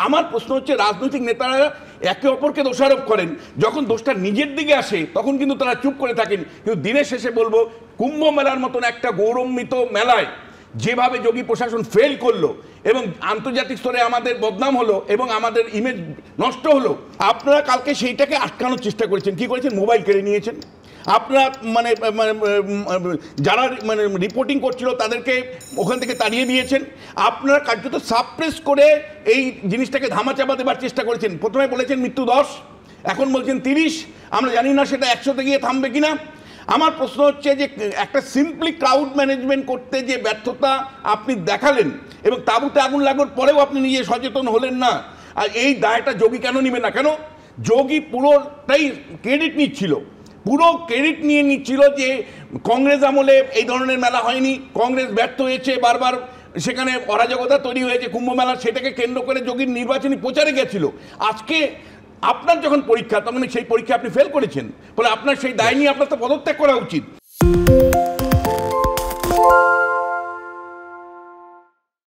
আমার প্রশ্ন হচ্ছে, রাজনৈতিক নেতারা একে অপরকে দোষারোপ করেন, যখন দোষটা নিজের দিকে আসে তখন কিন্তু তারা চুপ করে থাকেন। কিন্তু দিনের শেষে বলবো, কুম্ভ মেলার মতন একটা গৌরবান্বিত মেলায় যেভাবে যোগী প্রশাসন ফেল করলো এবং আন্তর্জাতিক স্তরে আমাদের বদনাম হলো এবং আমাদের ইমেজ নষ্ট হলো, আপনারা কালকে সেইটাকে আটকানোর চেষ্টা করেছেন। কি করেছেন? মোবাইল কেড়ে নিয়েছেন। আপনারা মানে যারা মানে রিপোর্টিং করছিল তাদেরকে ওখান থেকে তাড়িয়ে দিয়েছেন। আপনারা কার্যত সাপ্রেস করে এই জিনিসটাকে ধামাচাপা দেবার চেষ্টা করেছেন। প্রথমে বলেছেন মৃত্যু 10, এখন বলছেন 30। আমরা জানি না সেটা 100-তে গিয়ে থামবে কিনা। আমার প্রশ্ন হচ্ছে যে একটা সিম্পলি ক্রাউড ম্যানেজমেন্ট করতে যে ব্যর্থতা আপনি দেখালেন এবং তাঁবুতে আগুন লাগার পরেও আপনি নিজে সচেতন হলেন না, আর এই দায়টা যোগী কেন নেবে না? কেন যোগী পুরোটাই ক্রেডিট নিচ্ছিল, পুরো ক্রেডিট নিয়ে নিচ্ছিল যে কংগ্রেস আমলে এই ধরনের মেলা হয়নি, কংগ্রেস ব্যর্থ হয়েছে, বারবার সেখানে অরাজকতা তৈরি হয়েছে কুম্ভ মেলা, সেটাকে কেন্দ্র করে যোগীর নির্বাচনী প্রচারে গেছিল। আজকে আপনার যখন পরীক্ষা, তখন সেই পরীক্ষা আপনি ফেল করেছেন, ফলে আপনার সেই দায় নিয়ে আপনার তো পদত্যাগ করা উচিত।